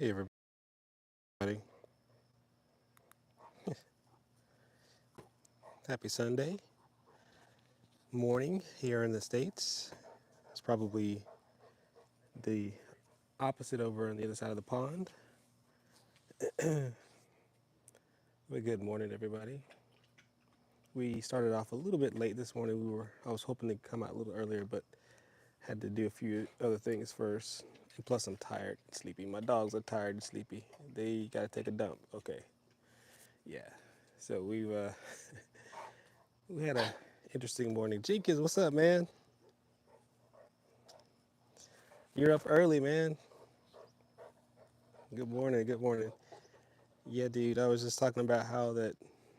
Hey everybody, happy Sunday morning here in the States. It's probably the opposite over on the other side of the pond. But good morning, everybody. We started off a little bit late this morning. I was hoping to come out a little earlier, but had to do a few other things first. And plus, I'm tired and sleepy. My dogs are tired and sleepy. They got to take a dump. Okay, yeah. So we had a interesting morning. Jenkins, what's up, man? You're up early, man. Good morning. Good morning. Yeah, dude. I was just talking about how that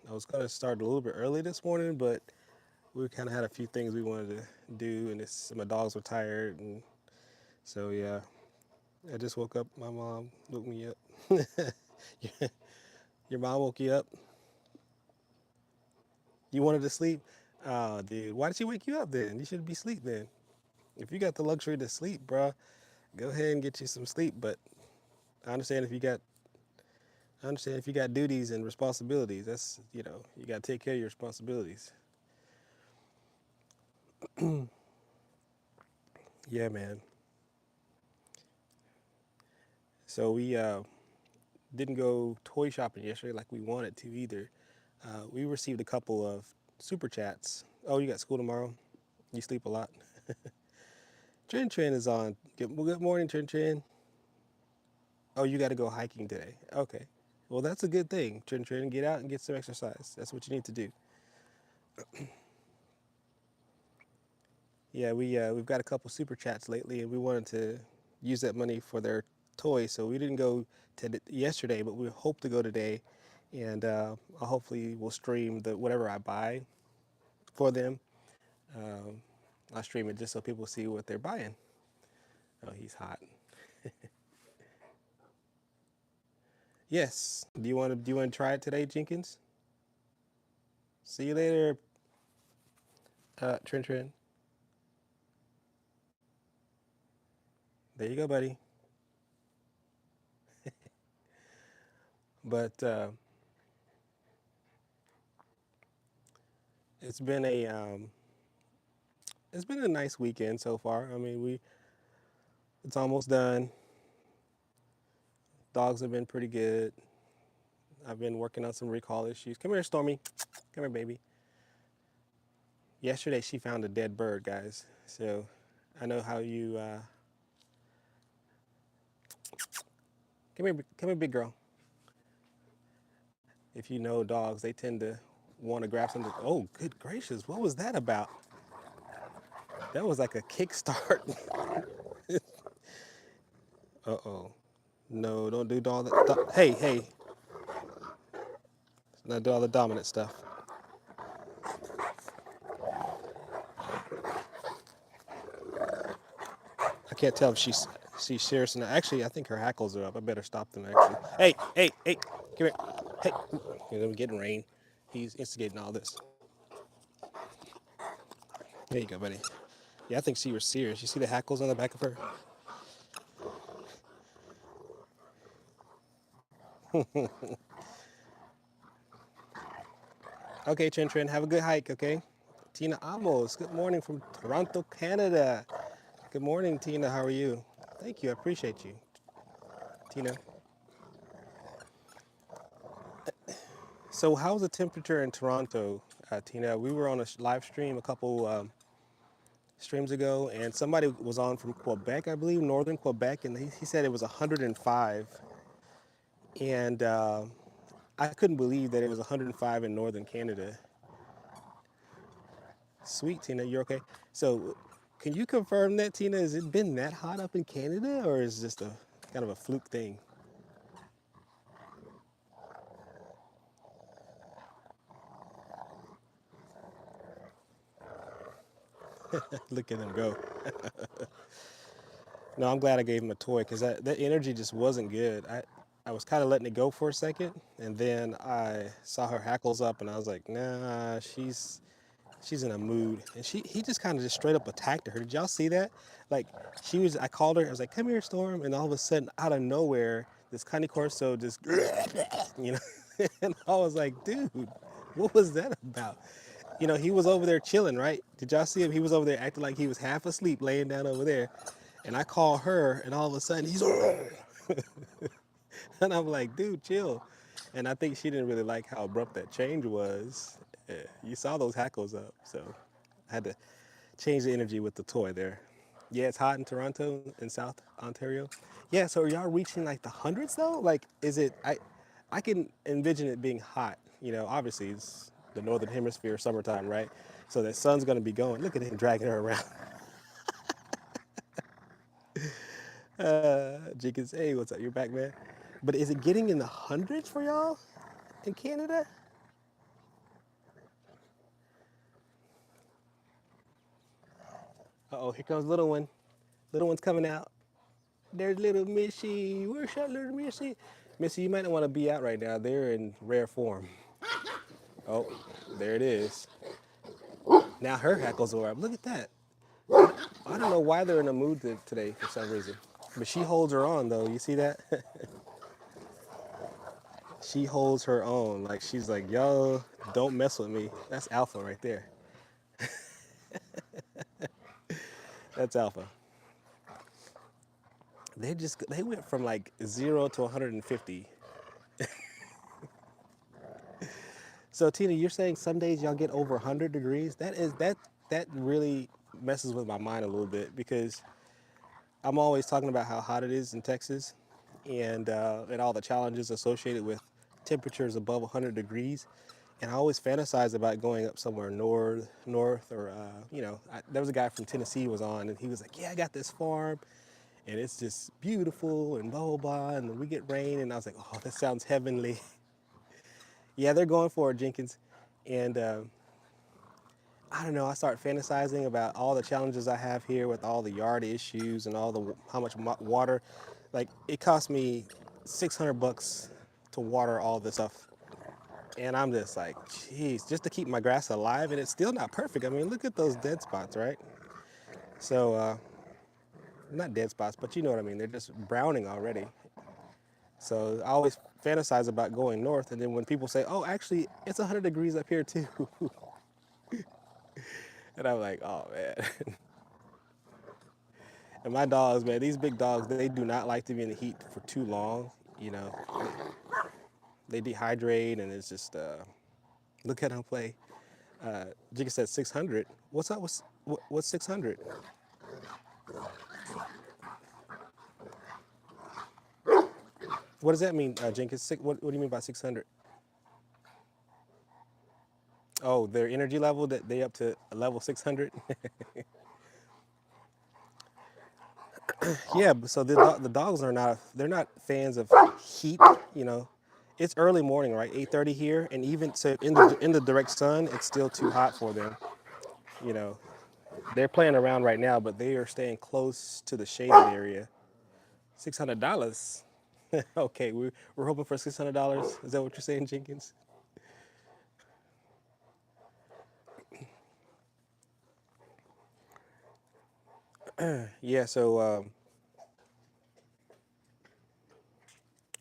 I was gonna start a little bit early this morning, but we kind of had a few things we wanted to do, and my dogs were tired, and so yeah, I just woke up. My mom woke me up. Your mom woke you up. You wanted to sleep. Oh, dude. Why did she wake you up then? You should be asleep then. If you got the luxury to sleep, bruh, go ahead and get you some sleep. But I understand if you got I understand if you got duties and responsibilities. That's you got to take care of your responsibilities. Yeah, man. So we didn't go toy shopping yesterday like we wanted to either. We received a couple of super chats. Oh, you got school tomorrow? You sleep a lot. Trin Trin is on. Good morning, Trin Trin. Oh, you got to go hiking today. Okay. Well, that's a good thing, Trin Trin. Get out and get some exercise. That's what you need to do. Yeah, we've got a couple super chats lately, and we wanted to use that money for their toys. So we didn't go to yesterday, but we hope to go today, and hopefully we'll stream the whatever I buy for them. Um, I'll stream it just so people see what they're buying. Oh, he's hot. Yes. Do you want to try it today, Jenkins? See you later, Trin Trin. There you go, buddy. But it's been a it's been a nice weekend so far. I mean, we it's almost done. Dogs have been pretty good. I've been working on some recall issues. Come here, Stormy. Come here, baby. Yesterday she found a dead bird, guys. So I know how you. Come here, big girl. If you know dogs, they tend to want to grab something. Oh, good gracious! What was that about? That was like a kickstart. Uh-oh. No, don't do all that. Hey, hey. Not do all the dominant stuff. I can't tell if she's serious or not. Actually, I think her hackles are up. I better stop them. Actually. Hey, hey, hey. Come here. Hey. We're getting rain. He's instigating all this. There you go, buddy. Yeah, I think she was serious. You see the hackles on the back of her? Okay, Trin Trin, have a good hike, okay? Tina Amos, good morning from Toronto, Canada. Good morning, Tina. How are you? Thank you. I appreciate you, Tina. So, how's the temperature in Toronto, Tina? We were on a live stream a couple streams ago, and somebody was on from Quebec, I believe, northern Quebec, and he said it was 105. And I couldn't believe that it was 105 in northern Canada. Sweet, Tina, you're okay. So, can you confirm that, Tina? Has it been that hot up in Canada, or is it just a kind of a fluke thing? Look at them go. No, I'm glad I gave him a toy because that energy just wasn't good. I was kind of letting it go for a second, and then I saw her hackles up, and I was like, nah, she's in a mood, and he just kind of just straight up attacked her. Did y'all see that? Like I called her, I was like, come here, Storm, and all of a sudden, out of nowhere, This Cane Corso just, you know, and I was like, dude, what was that about? You know, he was over there chilling, right? Did y'all see him? He was over there acting like he was half asleep, laying down over there. And I call her, and all of a sudden he's, and I'm like, dude, chill. And I think she didn't really like how abrupt that change was. You saw those hackles up, so I had to change the energy with the toy there. Yeah, it's hot in Toronto in South Ontario. Yeah, so are y'all reaching like the hundreds though? Like, is it? I can envision it being hot. You know, obviously it's the northern hemisphere, summertime, right? So the sun's gonna be going. Look at him dragging her around. Jenkins, hey, what's up? You're back, man. But is it getting in the hundreds for y'all in Canada? Uh oh, here comes little one. Little one's coming out. There's little Missy. Where's that little Missy? Missy, you might not want to be out right now. They're in rare form. Oh, there it is. Now her hackles are up. Look at that. I don't know why they're in a mood today for some reason. But she holds her own though. You see that? She holds her own. Like she's like, yo, don't mess with me. That's alpha right there. That's alpha. They went from like 0 to 150. So Tina, you're saying some days y'all get over 100 degrees? That really messes with my mind a little bit because I'm always talking about how hot it is in Texas, and all the challenges associated with temperatures above 100 degrees. And I always fantasize about going up somewhere north, or there was a guy from Tennessee was on, and he was like, "Yeah, I got this farm, and it's just beautiful, and blah blah blah, and we get rain." And I was like, "Oh, that sounds heavenly." Yeah, they're going for it, Jenkins, and I don't know. I start fantasizing about all the challenges I have here with all the yard issues and all the how much water. Like it cost me $600 to water all this stuff, and I'm just like, geez, just to keep my grass alive, and it's still not perfect. I mean, look at those dead spots, right? So, not dead spots, but you know what I mean. They're just browning already. So I always fantasize about going north, and then when people say, "Oh, actually, it's 100 degrees up here too," and I'm like, "Oh man." And my dogs, man, these big dogs, they do not like to be in the heat for too long. You know, they dehydrate, and it's just look at them play. Jigga said 600. What's up? What's 600? What does that mean, Jenkins? What do you mean by 600? Oh, their energy level that they up to level 600. Yeah, so the dogs are not they're not fans of heat. You know, it's early morning, right? 8:30 here, and even so in the direct sun, it's still too hot for them. You know, they're playing around right now, but they are staying close to the shaded area. $600. Okay, we're hoping for $600. Is that what you're saying, Jenkins? Yeah. So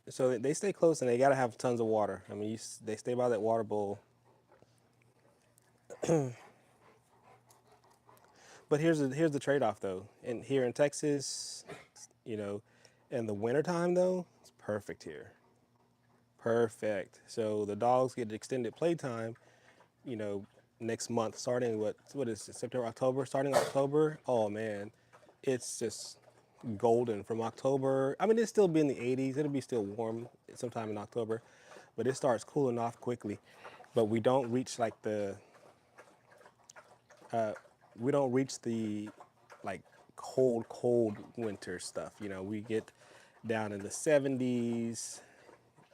they stay close, and they gotta have tons of water. I mean, they stay by that water bowl. But here's the trade-off though. And here in Texas, you know, in the wintertime though, it's perfect here. Perfect. So the dogs get extended playtime, you know, next month, starting what is it, September, October, starting October. Oh man, it's just golden from October. I mean, it'll still be in the 80s. It'll be still warm sometime in October, but it starts cooling off quickly. But we don't reach the like cold winter stuff. You know, we get down in the 70s,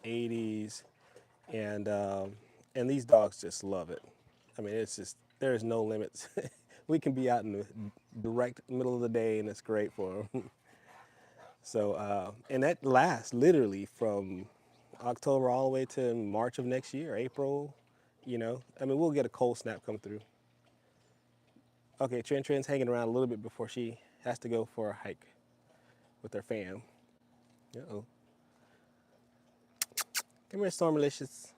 80s, and and these dogs just love it. I mean, it's just there's no limits. We can be out in the direct middle of the day, and it's great for them. So, and that lasts literally from October all the way to March of next year, April. You know, I mean, we'll get a cold snap come through. Okay, Trent's hanging around a little bit before she has to go for a hike with her fam. Uh-oh. Come here, Stormalicious.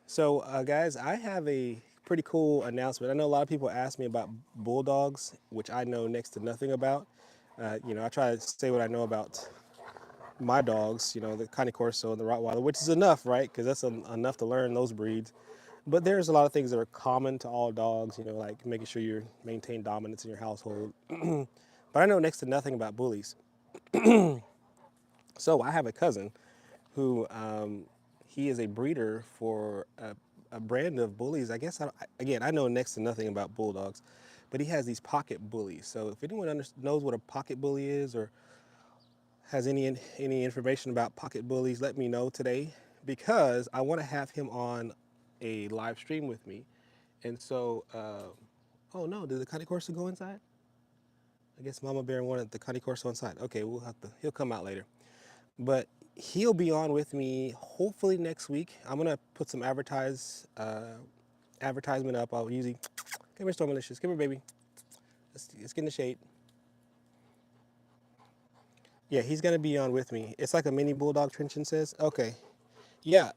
So, guys, I have a pretty cool announcement. I know a lot of people ask me about bulldogs, which I know next to nothing about. I try to say what I know about my dogs, the Cane Corso and the Rottweiler, which is enough, right? Because that's enough to learn those breeds. But there's a lot of things that are common to all dogs, like making sure you maintain dominance in your household. But I know next to nothing about bullies. So I have a cousin who he is a breeder for a brand of bullies. I guess again I know next to nothing about bulldogs, but he has these pocket bullies. So if anyone knows what a pocket bully is or has any information about pocket bullies, let me know today because I want to have him on a live stream with me. And so, oh no, did the Connie Corso go inside? I guess Mama Bear wanted the Connie Corso inside. Okay, we'll have to. He'll come out later. But he'll be on with me hopefully next week. I'm gonna put some advertisement up. I'll usually come here, Storm Malicious. Come here, baby. Let's get in the shade. Yeah, he's gonna be on with me. It's like a mini bulldog. Trinchin says. Okay. Yeah,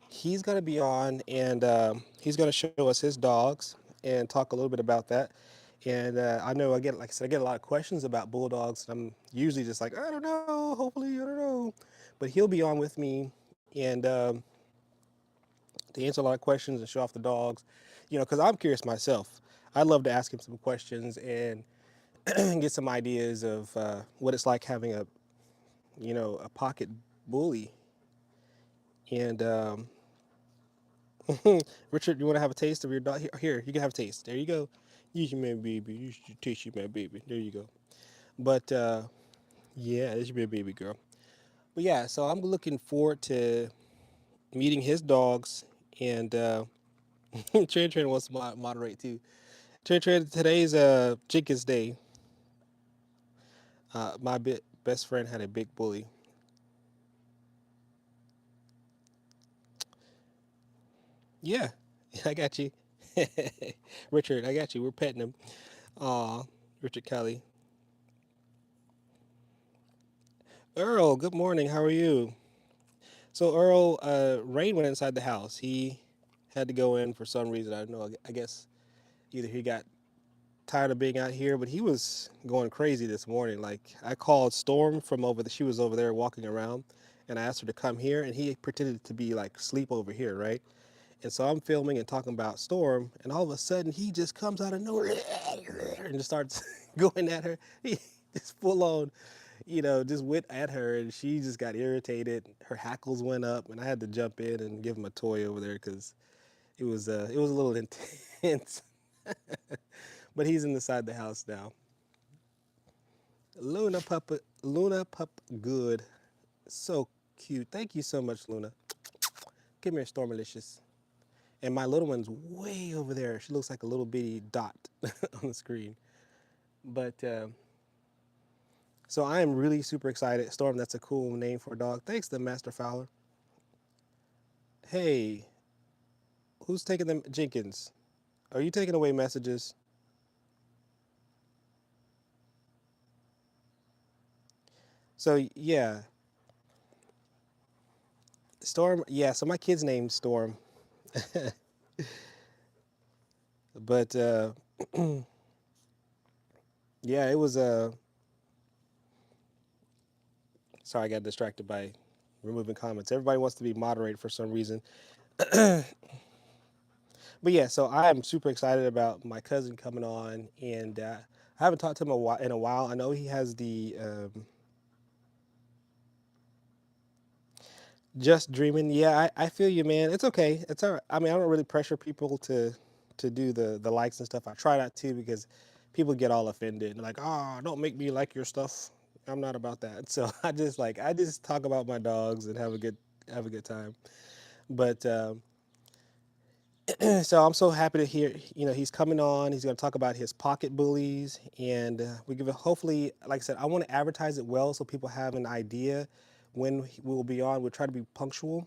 he's gonna be on, and he's gonna show us his dogs and talk a little bit about that. And I know like I said, I get a lot of questions about bulldogs. I'm usually just like, I don't know. Hopefully, I don't know. But he'll be on with me, and to answer a lot of questions and show off the dogs, because I'm curious myself. I'd love to ask him some questions and get some ideas of what it's like having a pocket bully. And Richard, you want to have a taste of your dog? Here, you can have a taste. There you go. Use your man, baby. You should taste your man, baby. There you go. But yeah, this your baby girl. But yeah, so I'm looking forward to meeting his dogs. And Tran wants to moderate too. Tran, today's Jenkins Day. My best friend had a big bully. Yeah, I got you. Richard, I got you. We're petting him. Aw, Richard Kelly. Earl, good morning. How are you? So Earl, Rain went inside the house. He had to go in for some reason. I don't know. I guess either he got tired of being out here, but he was going crazy this morning. Like I called Storm from over the. She was over there walking around, and I asked her to come here, and he pretended to be like sleep over here, right? And so I'm filming and talking about Storm, and all of a sudden he just comes out of nowhere and just starts going at her. He just full on, just went at her, and she just got irritated. Her hackles went up, and I had to jump in and give him a toy over there because it was a little intense. But he's inside the house now. Luna pup, good, so cute. Thank you so much, Luna. Come here, Stormalicious. And my little one's way over there. She looks like a little bitty dot on the screen. But so I am really super excited. Storm, that's a cool name for a dog. Thanks to Master Fowler. Hey, who's taking them? Jenkins, are you taking away messages? So yeah, Storm. Yeah, so my kid's named Storm, but yeah, it was sorry, I got distracted by removing comments. Everybody wants to be moderated for some reason. But yeah, so I am super excited about my cousin coming on, and I haven't talked to him in a while. I know he has the just dreaming. Yeah, I feel you, man. It's okay. It's all right. I mean, I don't really pressure people to do the likes and stuff. I try not to because people get all offended and like, oh, don't make me like your stuff. I'm not about that. So I just talk about my dogs and have a good time. But so I'm so happy to hear, he's coming on. He's going to talk about his pocket bullies, and we give it. Hopefully, like I said, I want to advertise it well so people have an idea when we will be on. We'll try to be punctual.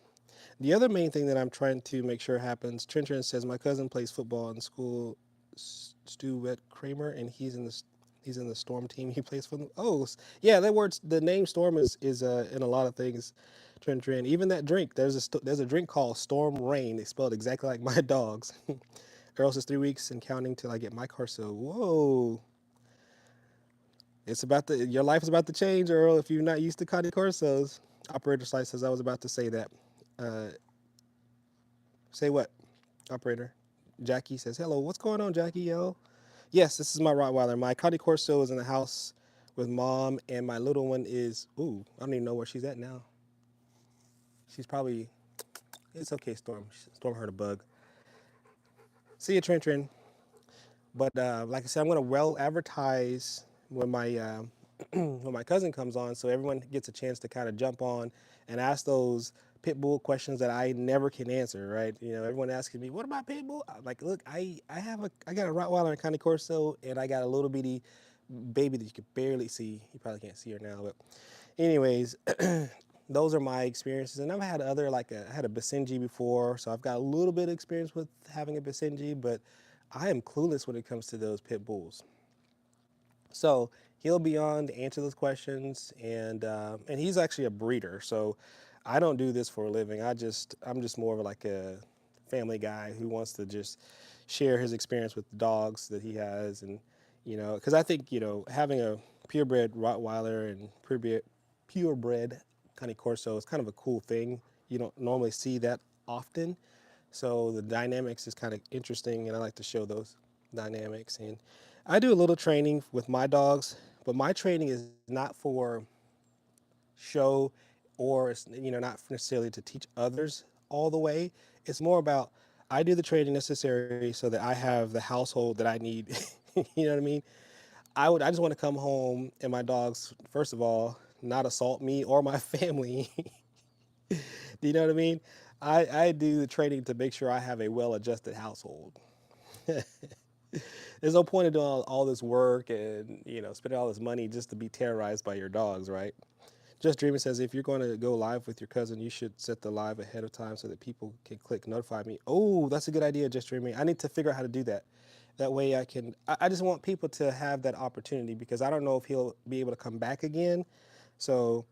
The other main thing that I'm trying to make sure happens. Trin says my cousin plays football in school. Stu Wet Kramer, and he's in this. He's in the Storm team. He plays for them. Oh, yeah, that word, the name Storm is in a lot of things. Trend. Even that drink. There's a drink called Storm Rain. They spelled exactly like my dog's. Earl says 3 weeks and counting till I get my car. So whoa, your life is about to change, Earl. If you're not used to Conti Corsos. Operator Slice says I was about to say that. Uh, say what? Operator. Jackie says hello. What's going on, Jackie? Yo. Yes, this is my Rottweiler. My Conti Corso is in the house with mom, and my little one is. Ooh, I don't even know where she's at now. She's probably. It's okay, Storm. Storm heard a bug. See you, Trin. But like I said, I'm gonna well advertise when my when my cousin comes on, so everyone gets a chance to kind of jump on and ask those pit bull questions that I never can answer. Right? You know, everyone asking me, "What about pit bull?" I'm like, look, I got a Rottweiler and Connie Corso, and I got a little bitty baby that you could barely see. You probably can't see her now, but anyways. Those are my experiences, and I've had other I had a Basenji before, so I've got a little bit of experience with having a Basenji, but I am clueless when it comes to those pit bulls. So he'll be on to answer those questions, and he's actually a breeder. So I don't do this for a living. I'm just more of like a family guy who wants to just share his experience with the dogs that he has, and because I think having a purebred Rottweiler and purebred Cane Corso is kind of a cool thing. You don't normally see that often. So the dynamics is kind of interesting, and I like to show those dynamics. And I do a little training with my dogs, but my training is not for show or not necessarily to teach others all the way. It's more about I do the training necessary so that I have the household that I need. You know what I mean? I just want to come home and my dogs, first of all, not assault me or my family. Do you know what I mean? I do the training to make sure I have a well-adjusted household. There's no point in doing all this work and spending all this money just to be terrorized by your dogs, right? Just Dreaming says if you're going to go live with your cousin, you should set the live ahead of time so that people can click notify me. Oh, that's a good idea, Just Dreaming. I need to figure out how to do that. That way I can. I just want people to have that opportunity because I don't know if he'll be able to come back again. So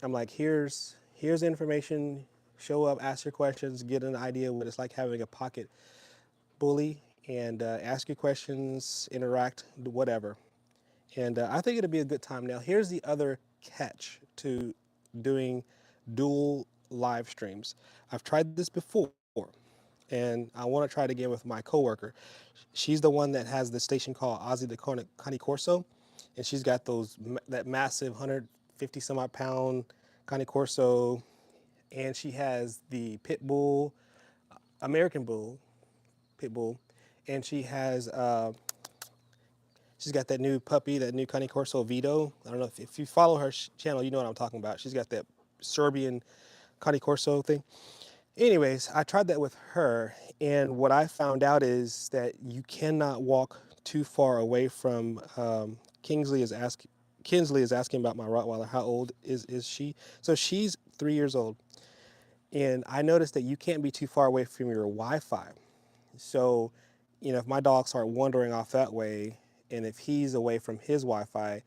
I'm like, here's information. Show up, ask your questions, get an idea what it's like having a pocket bully, and ask your questions, interact, whatever. And I think it'll be a good time. Now, here's the other catch to doing dual live streams. I've tried this before, and I want to try it again with my coworker. She's the one that has the station called Ozzy the Cane Corso, and she's got that massive 150 some odd pound Cane Corso, and she has the pit bull, American bull, pit bull, and she's got that new puppy, that new Cane Corso Vito. I don't know if you follow her channel, you know what I'm talking about. She's got that Serbian Cane Corso thing. Anyways, I tried that with her, and what I found out is that you cannot walk too far away from. Kinsley is asking about my Rottweiler. How old is she? So she's 3 years old, and I noticed that you can't be too far away from your Wi-Fi. So, if my dogs start wandering off that way, and if he's away from his Wi-Fi,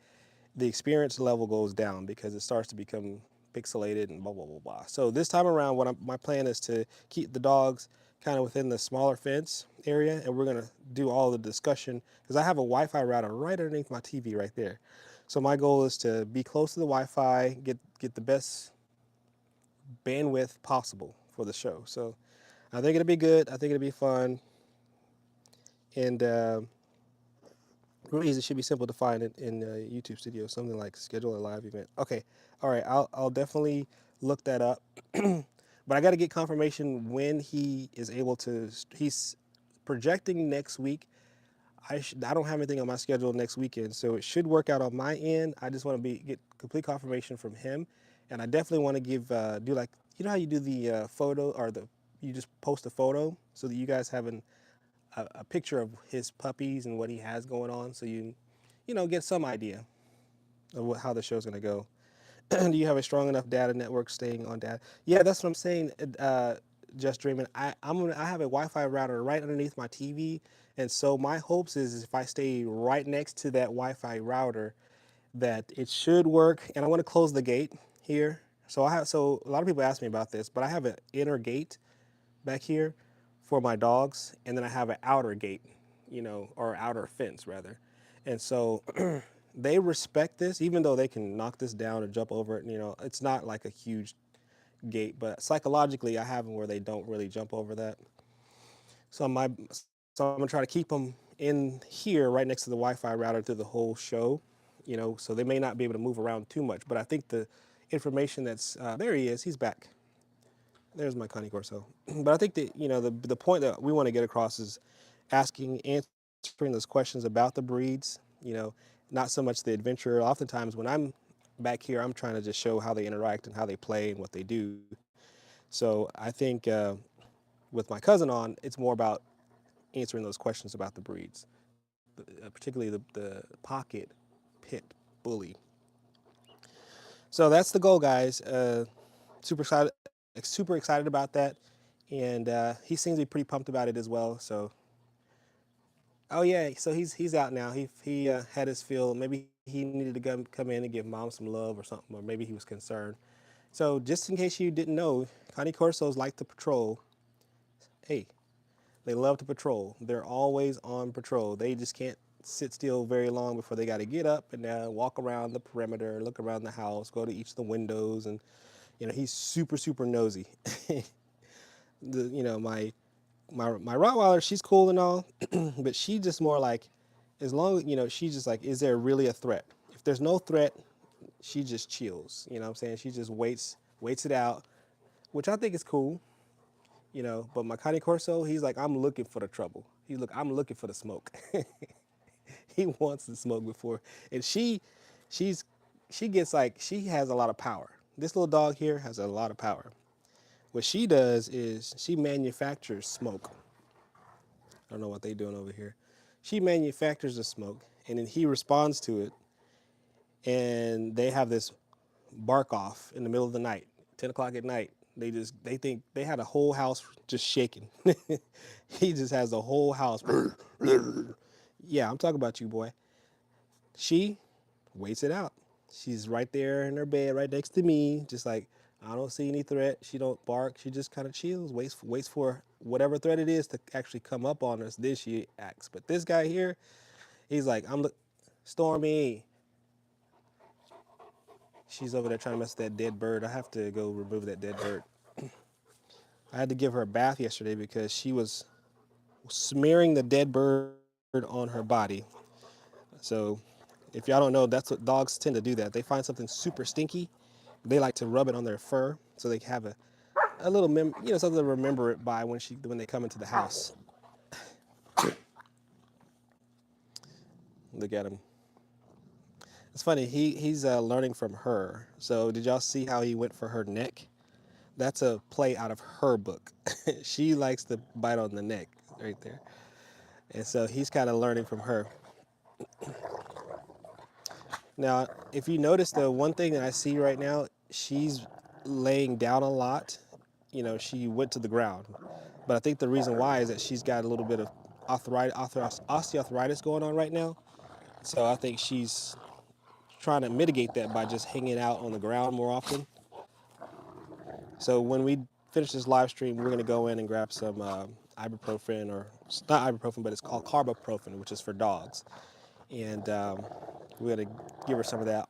the experience level goes down because it starts to become pixelated and blah blah blah blah. So this time around, my plan is to keep the dogs kind of within the smaller fence area, and we're gonna do all the discussion because I have a Wi-Fi router right underneath my TV right there. So my goal is to be close to the Wi-Fi, get the best bandwidth possible for the show. So I think it'll be good. I think it'll be fun, and really easy. It should be simple to find it in YouTube Studio. Something like schedule a live event. Okay, all right. I'll definitely look that up. But I got to get confirmation when he is able to. He's projecting next week. I don't have anything on my schedule next weekend, so it should work out on my end. I just want to get complete confirmation from him, and I definitely want to do like how you do the photo or you just post a photo so that you guys have a picture of his puppies and what he has going on, so get some idea of how the show's going to go. Do you have a strong enough data network staying on data? Yeah, that's what I'm saying. Just Dreaming. I have a Wi-Fi router right underneath my TV, And so my hopes is if I stay right next to that Wi-Fi router, that it should work. And I want to close the gate here. So a lot of people ask me about this, but I have an inner gate back here for my dogs, and then I have an outer gate, or outer fence rather. And so they respect this, even though they can knock this down or jump over it. It's not like a huge gate, but psychologically, I have them where they don't really jump over that. So I'm gonna try to keep them in here, right next to the Wi-Fi router, through the whole show. So they may not be able to move around too much, but I think the information that's there he is. He's back. There's my Cane Corso. But I think that the point that we want to get across is answering those questions about the breeds. Not so much the adventure. Oftentimes when I'm back here, I'm trying to just show how they interact and how they play and what they do. So I think with my cousin on, it's more about answering those questions about the breeds, particularly the pocket pit bully. So that's the goal, guys. Super excited, super excited about that, and he seems to be pretty pumped about it as well. So, oh yeah, so he's out now. He had his fill. Maybe he needed to come in and give mom some love or something, or maybe he was concerned. So just in case you didn't know, Cane Corsos like to patrol. Hey, they love to patrol. They're always on patrol. They just can't sit still very long before they got to get up and walk around the perimeter, look around the house, go to each of the windows, and he's super super nosy. My Rottweiler, she's cool and all, but she just more like, as long she's just like, is there really a threat? If there's no threat, she just chills. You know what I'm saying? She just waits it out, which I think is cool. But my Cane Corso, he's like, I'm looking for the trouble. I'm looking for the smoke. He wants the smoke before, and she's she gets like, she has a lot of power. This little dog here has a lot of power. What she does is she manufactures smoke. I don't know what they're doing over here. She manufactures the smoke, and then he responds to it, and they have this bark off in the middle of the night, 10 o'clock at night. They think they had a whole house just shaking. He just has the whole house. Yeah, I'm talking about you, boy. She waits it out. She's right there in her bed, right next to me, just like, I don't see any threat. She don't bark. She just kind of chills, waits for whatever threat it is to actually come up on us. Then she acts. But this guy here, he's like, Stormy. She's over there trying to mess with that dead bird. I have to go remove that dead bird. I had to give her a bath yesterday because she was smearing the dead bird on her body. So if y'all don't know, that's what dogs tend to do that. They find something super stinky. They like to rub it on their fur so they have a little something to remember it by when they come into the house. Look at him. It's funny. He's learning from her. So did y'all see how he went for her neck? That's a play out of her book. She likes to bite on the neck right there, and so he's kind of learning from her. Now, if you notice, the one thing that I see right now, she's laying down a lot. She went to the ground. But I think the reason why is that she's got a little bit of osteoarthritis going on right now. So I think she's trying to mitigate that by just hanging out on the ground more often. So when we finish this live stream, we're going to go in and grab some ibuprofen, or it's not ibuprofen, but it's called carboprofen, which is for dogs. And we're going to give her some of that,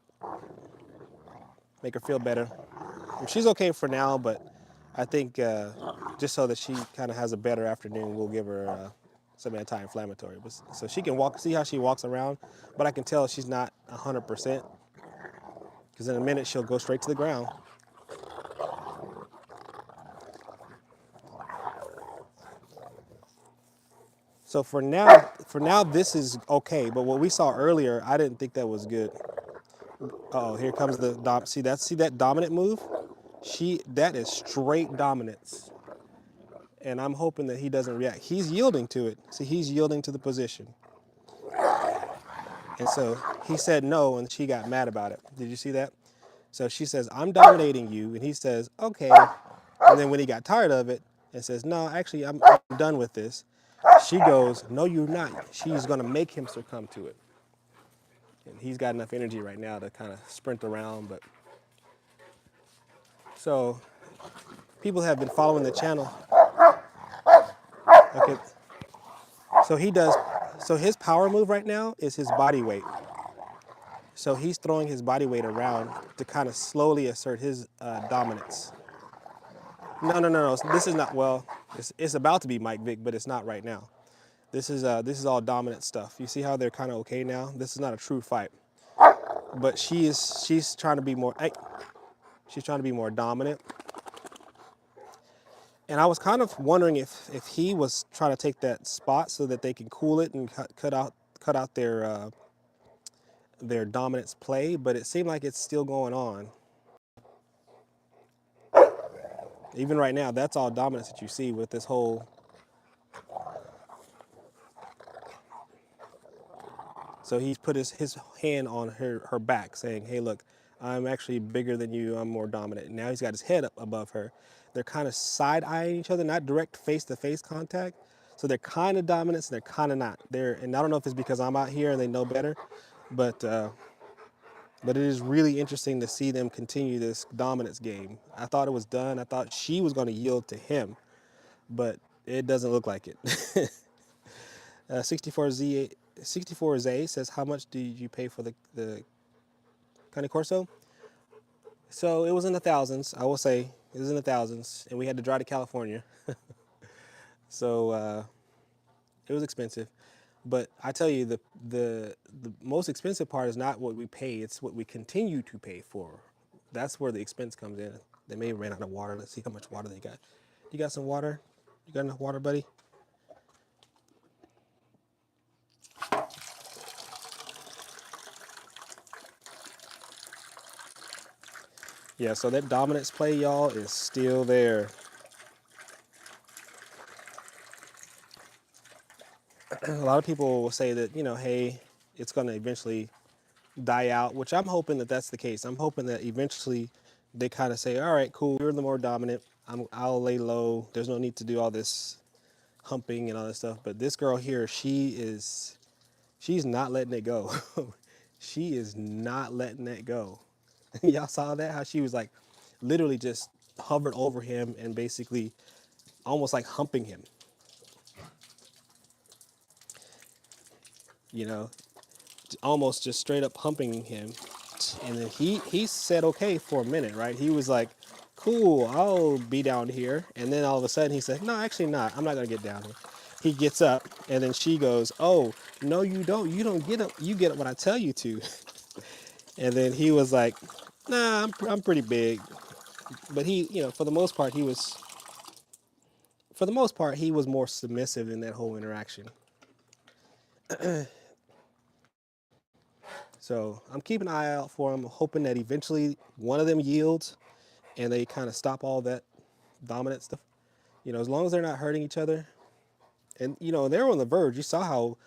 make her feel better. She's okay for now, but I think just so that she kind of has a better afternoon, we'll give her some anti-inflammatory. So she can see how she walks around, but I can tell she's not 100%, because in a minute she'll go straight to the ground. So for now this is okay, but what we saw earlier, I didn't think that was good. Oh, here comes the see that dominant move? That is straight dominance. And I'm hoping that he doesn't react. He's yielding to it. See, he's yielding to the position. And so he said no, and she got mad about it. Did you see that? So she says, I'm dominating you. And he says, okay. And then when he got tired of it and says, no, actually, I'm done with this. She goes, no, you're not. She's going to make him succumb to it. And he's got enough energy right now to kind of sprint around. But so people have been following the channel. Okay. So he does, so his power move right now is his body weight. So he's throwing his body weight around to kind of slowly assert his dominance. No, no, no, no. This is not, well, it's about to be Mike Vick, but it's not right now. This is all dominant stuff. You see how they're kind of okay now? This is not a true fight. But she's trying to be more, she's trying to be more dominant. And I was kind of wondering if he was trying to take that spot so that they can cool it and cut out their dominance play, but it seemed like it's still going on. Even right now, that's all dominance that you see with this whole. So he's put his hand on her back saying, hey, look, I'm actually bigger than you. I'm more dominant. And now he's got his head up above her. They're kind of side-eyeing each other, not direct face-to-face contact. So they're kind of dominant and they're kind of not. And I don't know if it's because I'm out here and they know better, but it is really interesting to see them continue this dominance game. I thought it was done. I thought she was going to yield to him, but it doesn't look like it. 64Z says, how much did you pay for the Cane Corso? So it was in the thousands. I will say it was in the thousands, and we had to drive to California. So it was expensive. But I tell you, the most expensive part is not what we pay, it's what we continue to pay for. That's where the expense comes in. They may have ran out of water. Let's see how much water they got. You got some water? You got enough water, buddy? Yeah, so that dominance play, y'all, is still there. A lot of people will say that, hey, it's going to eventually die out, which I'm hoping that that's the case. I'm hoping that eventually they kind of say, all right, cool, you're the more dominant. I'll lay low. There's no need to do all this humping and all that stuff. But this girl here, she's not letting it go. She is not letting that go. Y'all saw that? How she was like literally just hovered over him and basically almost like humping him. You know, almost just straight up humping him. And then he said okay for a minute, right? He was like, cool, I'll be down here. And then all of a sudden he said, no, actually not. I'm not gonna get down here. He gets up and then she goes, oh, no, you don't. You don't get up. You get up when I tell you to. And then he was like, nah, I'm pretty big. But he, for the most part, he was more submissive in that whole interaction. So I'm keeping an eye out for him, hoping that eventually one of them yields and they kind of stop all that dominant stuff. As long as they're not hurting each other. And, they were on the verge. You saw how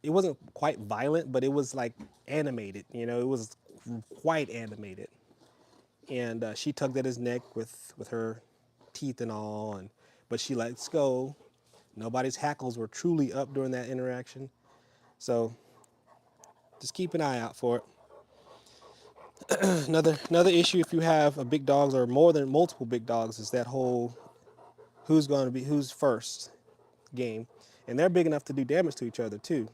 it wasn't quite violent, but it was like animated. It was quite animated. And she tugged at his neck with her teeth and all. But she lets go. Nobody's hackles were truly up during that interaction. So just keep an eye out for it. Another issue if you have a big dogs or more than multiple big dogs is that whole who's first game. And they're big enough to do damage to each other too.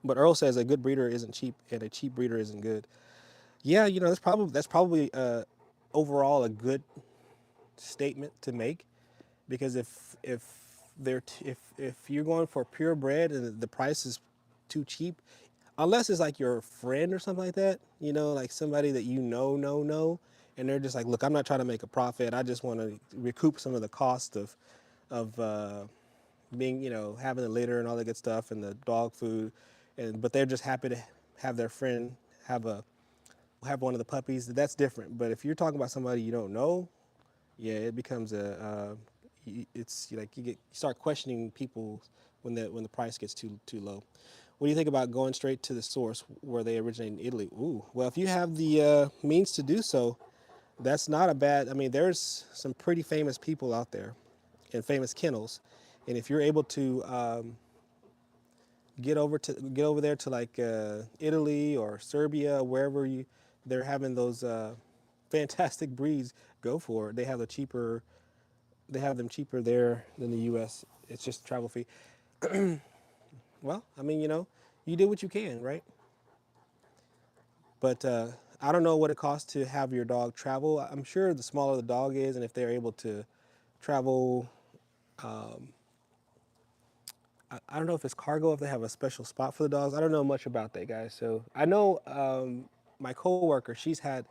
But Earl says a good breeder isn't cheap and a cheap breeder isn't good. Yeah, that's probably overall a good statement to make, because if you're going for purebred and the price is too cheap, unless it's like your friend or something like that, like somebody that know, and they're just like, look, I'm not trying to make a profit. I just want to recoup some of the cost of being, having the litter and all that good stuff and the dog food, but they're just happy to have their friend have one of the puppies. That's different. But if you're talking about somebody you don't know, yeah, it becomes it's like you start questioning people when the price gets too low. What do you think about going straight to the source where they originate in Italy? Ooh, well, if you have the means to do so, that's not a bad. I mean, there's some pretty famous people out there, and Famous Kennels. And if you're able to get over there to like Italy or Serbia, wherever they're having those fantastic breeds, go for it. They have them cheaper there than the U.S. It's just travel fee. Well, I mean, you do what you can, right? But I don't know what it costs to have your dog travel. I'm sure the smaller the dog is, and if they're able to travel, I don't know if it's cargo, if they have a special spot for the dogs. I don't know much about that, guys. So I know my coworker, she got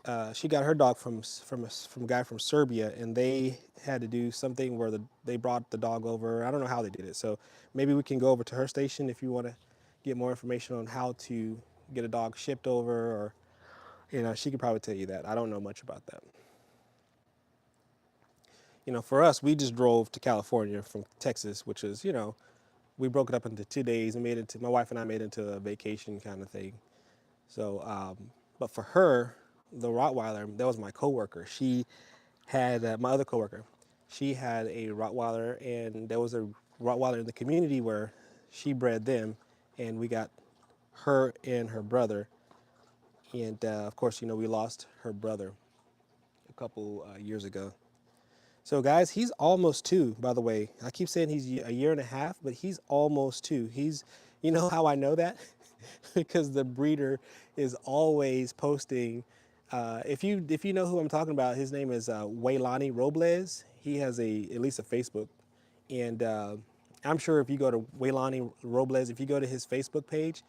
her dog from a guy from Serbia, and they had to do something where they brought the dog over. I don't know how they did it. So maybe we can go over to her station if you want to get more information on how to get a dog shipped over, or she could probably tell you that. I don't know much about that. For us, we just drove to California from Texas, which is, we broke it up into 2 days and my wife and I made it into a vacation kind of thing. So, but for her, the Rottweiler, that was my coworker. She had my other coworker. She had a Rottweiler, and there was a Rottweiler in the community where she bred them, and we got her and her brother. And of course, we lost her brother a couple years ago. So guys, he's almost 2, by the way. I keep saying he's a year and a half, but he's almost 2. You know how I know that? Because the breeder is always posting. If you know who I'm talking about, his name is Waylani Robles. He has at least a Facebook, and I'm sure if you go to Waylani Robles, if you go to his Facebook page,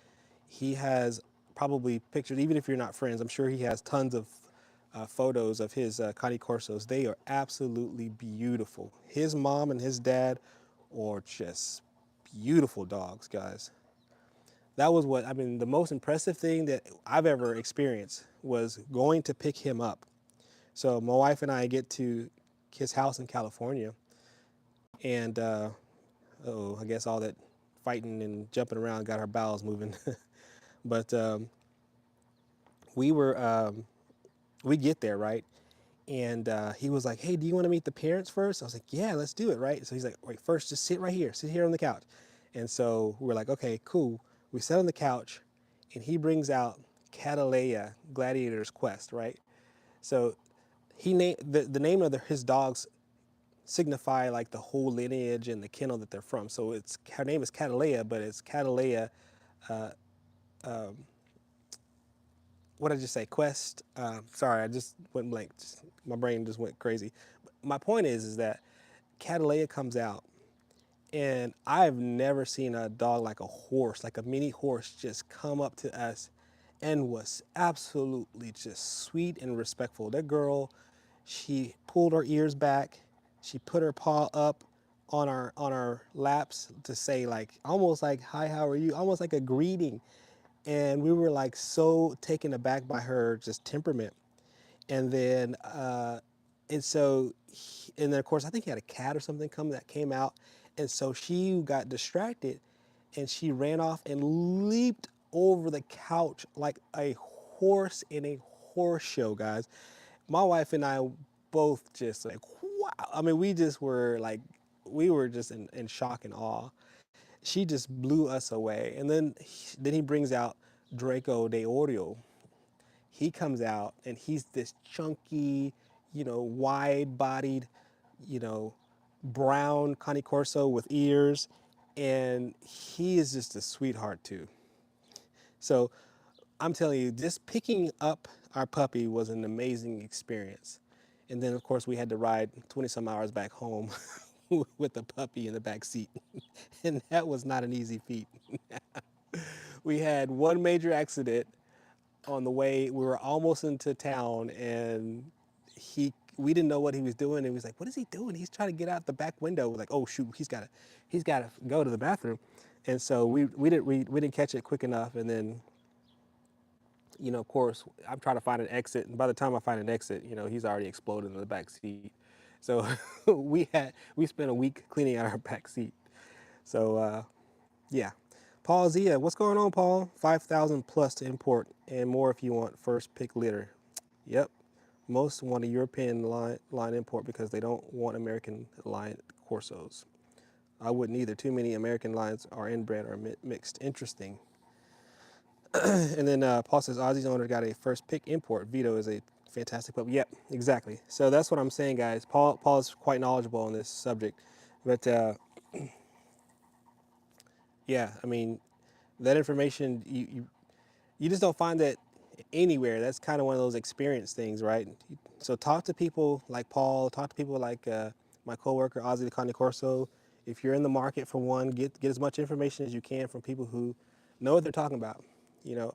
he has probably pictures. Even if you're not friends, I'm sure he has tons of photos of his Cane Corsos. They are absolutely beautiful. His mom and his dad are just beautiful dogs, guys. That was what I mean. The most impressive thing that I've ever experienced was going to pick him up. So my wife and I get to his house in California, and I guess all that fighting and jumping around got our bowels moving. But we were we get there, right, and he was like, "Hey, do you want to meet the parents first?" I was like, "Yeah, let's do it," right? So he's like, "Wait, first, just sit right here, sit here on the couch." And so we're like, "Okay, cool." We sat on the couch, and he brings out Catalea Gladiator's Quest, right? So he named the name of his dogs signify like the whole lineage and the kennel that they're from. So her name is Catalea, but it's Catalea. What did I just say? Quest. Sorry, I just went blank. My brain just went crazy. But my point is that Catalea comes out, and I've never seen a dog like a horse, like a mini horse, just come up to us and was absolutely just sweet and respectful. That girl, she pulled her ears back, she put her paw up on our laps to say, like, almost like, "Hi, how are you?" Almost like a greeting. And we were like so taken aback by her just temperament. And then and then of course I think he had a cat or something that came out, and so she got distracted, and she ran off and leaped over the couch like a horse in a horse show, guys. My wife and I both just like, wow. I mean, we were just in shock and awe. She just blew us away. And then he brings out Draco de Oreo. He comes out, and he's this chunky, wide-bodied, you know, brown Cane Corso with ears, and he is just a sweetheart too. So I'm telling you, just picking up our puppy was an amazing experience. And then, of course, we had to ride 20 some hours back home with the puppy in the back seat. And that was not an easy feat. We had one major accident on the way. We were almost into town, and we didn't know what he was doing. And he was like, "What is he doing? He's trying to get out the back window." We're like, "Oh shoot, he's got to go to the bathroom." And so we didn't catch it quick enough. And then, of course, I'm trying to find an exit, and by the time I find an exit, he's already exploded in the back seat. So we spent a week cleaning out our back seat. So yeah. Paul Zia, what's going on, Paul? 5,000 plus to import and more if you want first pick litter. Yep. Most want a European line import because they don't want American line Corsos. I wouldn't either. Too many American lines are inbred or mixed. Interesting. And then Paul says Ozzy's owner got a first pick import. Vito is a fantastic pup. Yep, exactly. So that's what I'm saying, guys. Paul is quite knowledgeable on this subject, but yeah, I mean that information you just don't find that anywhere. That's kind of one of those experience things, right? So talk to people like Paul. Talk to people like my coworker Ozzy the Conde Corso. If you're in the market for one, get as much information as you can from people who know what they're talking about. You know,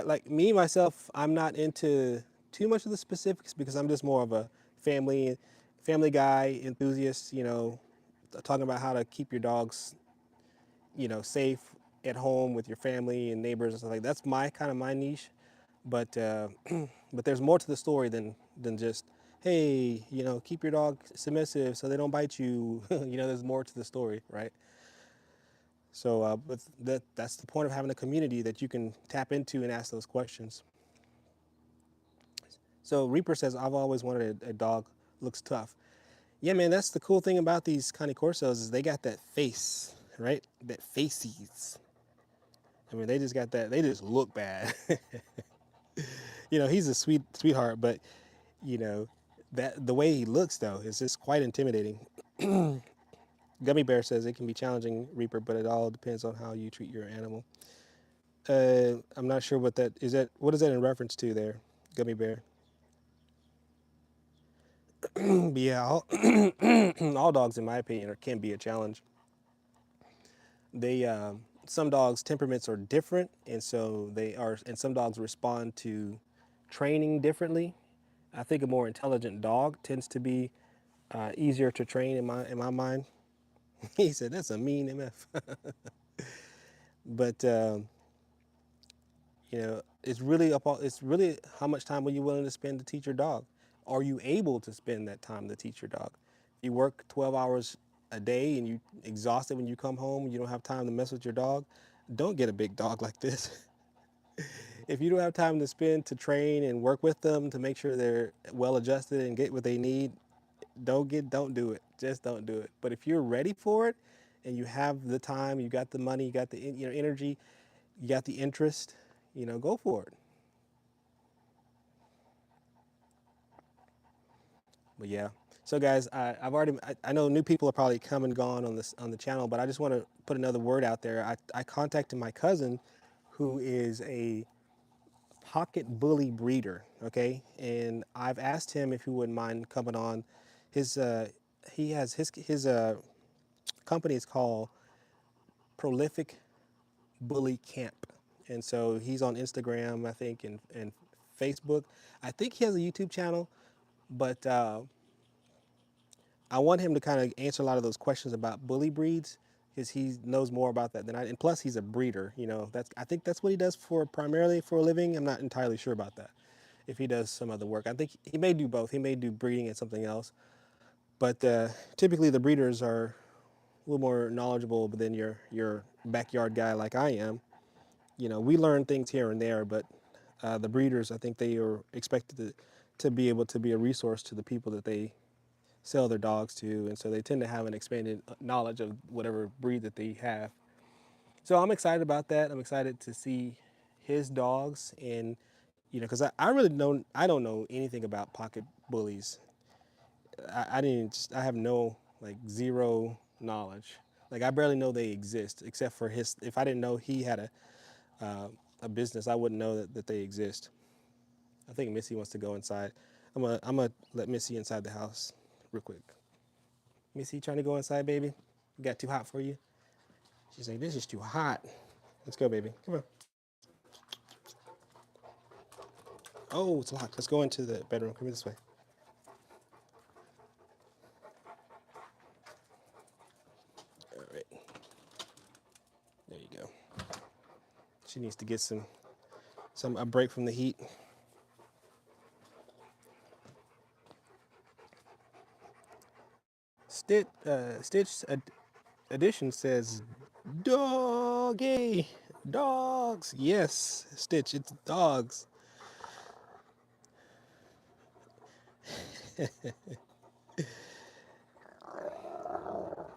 like me myself, I'm not into too much of the specifics because I'm just more of a family guy enthusiast. You know, talking about how to keep your dogs, you know, safe at home with your family and neighbors and stuff like that. That's my kind of my niche. But but there's more to the story than just, hey, you know, keep your dog submissive so they don't bite you. You know, there's more to the story, right? So but that's the point of having a community that you can tap into and ask those questions. So Reaper says, I've always wanted a dog looks tough. Yeah, man, that's the cool thing about these Cane Corsos is they got that face, right? That faces. I mean, they just got that. They just look bad. You know, he's a sweetheart, but you know, that the way he looks though is just quite intimidating. Gummy Bear says it can be challenging, Reaper, but it all depends on how you treat your animal. I'm not sure what that is. That what is that in reference to there, Gummy Bear? But yeah, all, all dogs, in my opinion, can be a challenge. They some dogs' temperaments are different, and so they are, and some dogs respond to training differently. I think a more intelligent dog tends to be easier to train in my mind. He said that's a mean MF, but you know it's really how much time are you willing to spend to teach your dog? Are you able to spend that time to teach your dog? If you work 12 hours a day and you exhausted when you come home, you don't have time to mess with your dog. Don't get a big dog like this. If you don't have time to spend to train and work with them to make sure they're well adjusted and get what they need, don't do it. Just don't do it. But if you're ready for it and you have the time, you got the money, you got the energy, you got the interest, you know, go for it. But yeah. So guys, I know new people are probably come and gone on this on the channel, but I just want to put another word out there. I contacted my cousin who is a pocket bully breeder, okay? And I've asked him if he wouldn't mind coming on. His he has his company is called Prolific Bully Camp. And so he's on Instagram, I think, and Facebook. I think he has a YouTube channel, but I want him to kind of answer a lot of those questions about bully breeds because he knows more about that than I. And plus, he's a breeder. You know, that's I think that's what he does for primarily for a living. I'm not entirely sure about that. If he does some other work, I think he may do both. He may do breeding and something else. But typically, the breeders are a little more knowledgeable than your backyard guy like I am. You know, we learn things here and there, but the breeders, I think they are expected to be able to be a resource to the people that they sell their dogs to, and so they tend to have an expanded knowledge of whatever breed that they have. So I'm excited about that. I'm excited to see his dogs, and you know, because I really don't know anything about pocket bullies. I didn't. I have no like zero knowledge. Like I barely know they exist, except for his. If I didn't know he had a business, I wouldn't know that they exist. I think Missy wants to go inside. I'm gonna let Missy inside the house real quick. Missy, trying to go inside, baby? Got too hot for you? She's like, this is too hot. Let's go, baby. Come on. Oh, it's locked. Let's go into the bedroom. Come this way. All right. There you go. She needs to get some a break from the heat. Stitch Edition says, doggy, dogs. Yes, Stitch, it's dogs.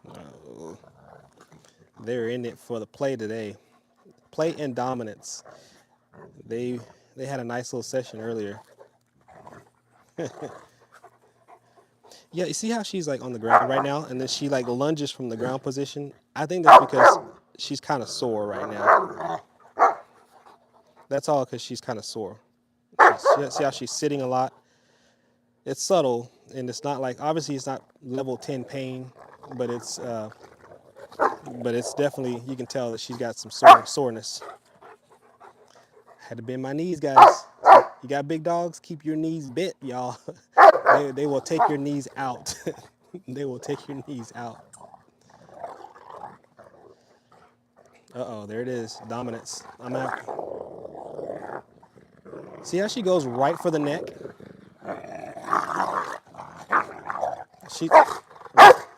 Oh, they're in it for the play today. Play and dominance. They they had a nice little session earlier. Yeah, you see how she's like on the ground right now, and then she like lunges from the ground position. I think that's because she's kind of sore right now. That's all because she's kind of sore. See how she's sitting a lot. It's subtle, and it's not like obviously it's not level 10 pain, but it's definitely you can tell that she's got some soreness. Had to bend my knees, guys. You got big dogs, keep your knees bent, y'all. They will take your knees out. They will take your knees out. Uh-oh, there it is. Dominance. I'm out. See how she goes right for the neck? She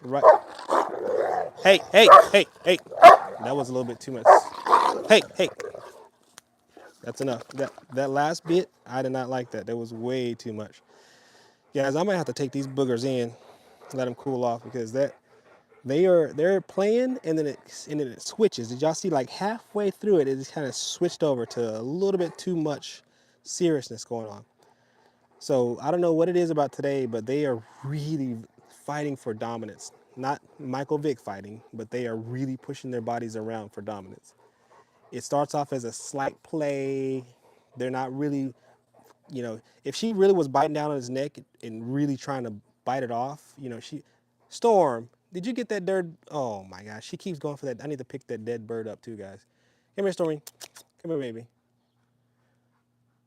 right. Hey, hey, hey, hey. That was a little bit too much. Hey, hey. That's enough. That last bit, I did not like that. That was way too much. Guys, I might have to take these boogers in, let them cool off because they're playing and then it switches. Did y'all see like halfway through it, it just kind of switched over to a little bit too much seriousness going on. So I don't know what it is about today, but they are really fighting for dominance. Not Michael Vick fighting, but they are really pushing their bodies around for dominance. It starts off as a slight play. They're not really, if she really was biting down on his neck and really trying to bite it off, Storm, did you get that dirt? Oh my gosh, she keeps going for that. I need to pick that dead bird up too, guys. Come here, Stormy. Come here, baby.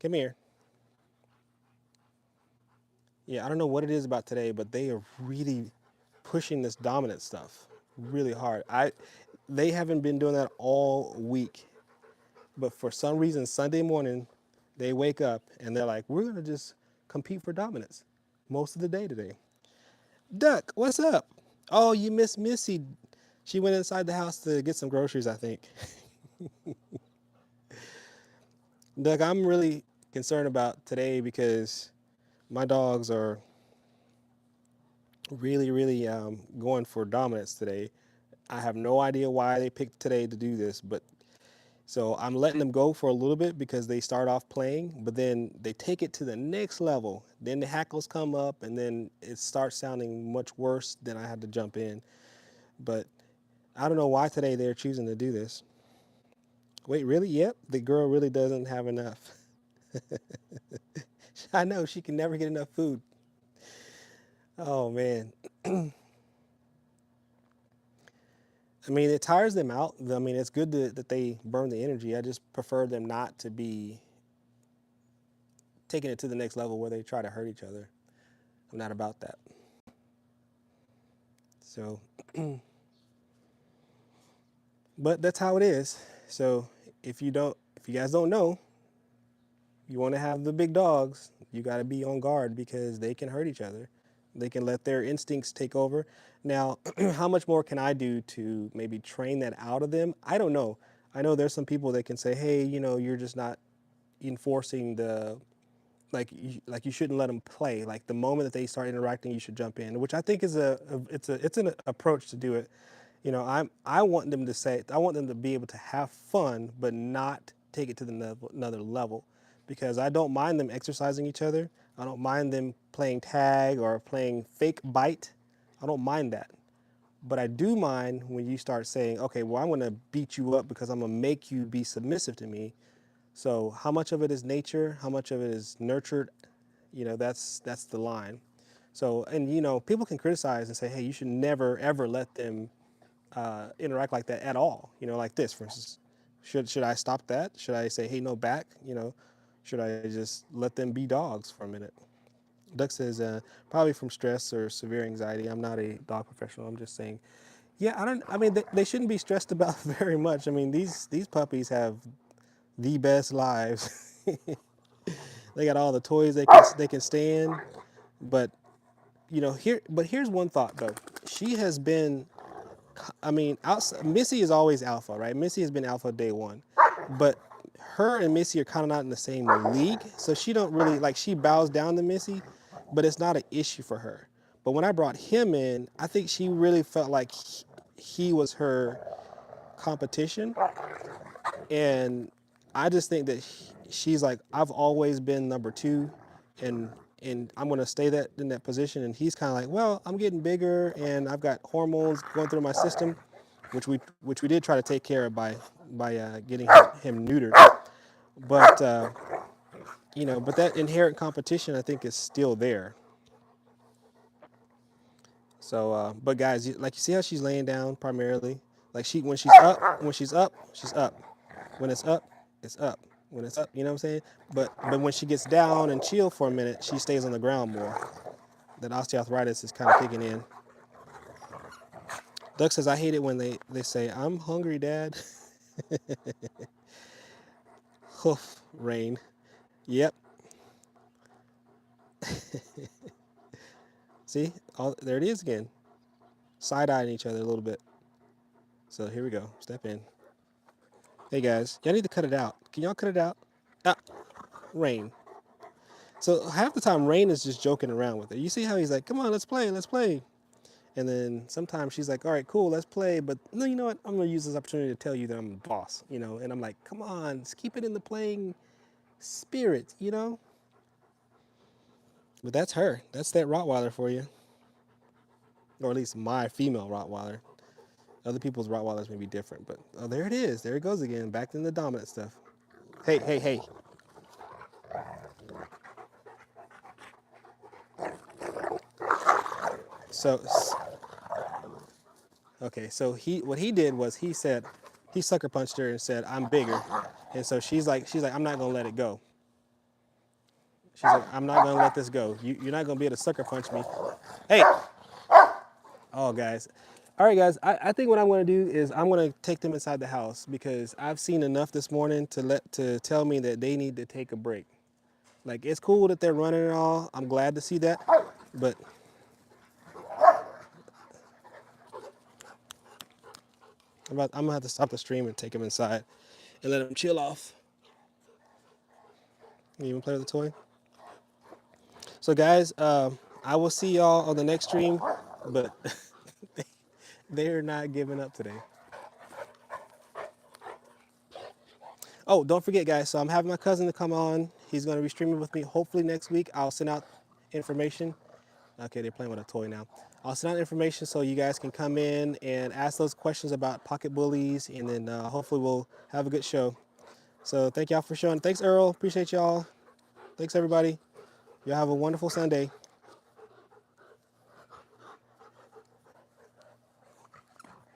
Come here. Yeah, I don't know what it is about today, but they are really pushing this dominant stuff really hard. They haven't been doing that all week, but for some reason Sunday morning they wake up and they're like, we're gonna just compete for dominance most of the day today. Duck, what's up? Oh, you miss Missy. She went inside the house to get some groceries, I think. Duck, I'm really concerned about today because my dogs are really, really going for dominance today. I have no idea why they picked today to do this, but so I'm letting them go for a little bit because they start off playing, but then they take it to the next level. Then the hackles come up, and then it starts sounding much worse. Then I had to jump in, but I don't know why today they're choosing to do this. Wait, really? Yep, the girl really doesn't have enough. I know she can never get enough food. Oh man. I mean, it tires them out. I mean, it's good that they burn the energy. I just prefer them not to be taking it to the next level where they try to hurt each other. I'm not about that. So, but that's how it is. So, if you guys don't know, you want to have the big dogs, you got to be on guard because they can hurt each other. They can let their instincts take over. Now, how much more can I do to maybe train that out of them? I don't know. I know there's some people that can say, hey, you're just not enforcing the like you shouldn't let them play. Like the moment that they start interacting, you should jump in, which I think is it's an approach to do it. I want them to say I want them to be able to have fun, but not take it to the another level, because I don't mind them exercising each other. I don't mind them playing tag or playing fake bite. I don't mind that. But I do mind when you start saying, okay, well, I'm going to beat you up because I'm going to make you be submissive to me. So how much of it is nature? How much of it is nurtured? That's the line. So, and people can criticize and say, hey, you should never ever let them interact like that at all. Like this, for instance. Should I stop that? Should I say, hey, no, back? Should I just let them be dogs for a minute? Duck says, probably from stress or severe anxiety. I'm not a dog professional. I'm just saying, yeah, I mean, they shouldn't be stressed about very much. I mean, these puppies have the best lives. They got all the toys they can stand, but here's one thought though. She has been, I mean, Missy is always alpha, right? Missy has been alpha day one, but her and Missy are kind of not in the same league, so she don't really like. She bows down to Missy, but it's not an issue for her. But when I brought him in, I think she really felt like he was her competition, and I just think that she's like, I've always been number two, and I'm gonna stay that in that position. And he's kind of like, well, I'm getting bigger, and I've got hormones going through my system, which we did try to take care of by getting him neutered. But but that inherent competition, I think, is still there. So, but guys, like you see how she's laying down primarily. Like she's up. When it's up, it's up. When it's up, you know what I'm saying? But when she gets down and chill for a minute, she stays on the ground more. That osteoarthritis is kind of kicking in. Doug says, I hate it when they say, I'm hungry, Dad. Hoof, Rain. Yep. See, there it is again. Side-eyeing each other a little bit. So here we go. Step in. Hey guys, y'all need to cut it out. Can y'all cut it out? Ah, Rain. So half the time, Rain is just joking around with her. You see how he's like, come on, let's play, let's play. And then sometimes she's like, all right, cool, let's play. But no, you know what? I'm going to use this opportunity to tell you that I'm the boss, And I'm like, come on, just keep it in the playing spirit. But that's her. That's that Rottweiler for you. Or at least my female Rottweiler. Other people's Rottweilers may be different. But, oh, there it is. There it goes again. Back in the dominant stuff. Hey, hey, hey. So, okay, so what he did was he sucker punched her and said, I'm bigger. And so she's like, I'm not gonna let it go. She's like, I'm not gonna let this go. You're not gonna be able to sucker punch me. Hey, oh guys. All right, guys. I think what I'm gonna do is I'm gonna take them inside the house because I've seen enough this morning to tell me that they need to take a break. Like it's cool that they're running and all. I'm glad to see that, but I'm gonna have to stop the stream and take them inside and let them chill off. You even play with the toy? So guys, I will see y'all on the next stream, but they're not giving up today. Oh, don't forget guys, so I'm having my cousin to come on. He's gonna be streaming with me hopefully next week. I'll send out information. Okay, they're playing with a toy now. I'll send out information so you guys can come in and ask those questions about pocket bullies, and then hopefully we'll have a good show. So thank y'all for showing. Thanks Earl, appreciate y'all. Thanks everybody. Y'all have a wonderful Sunday.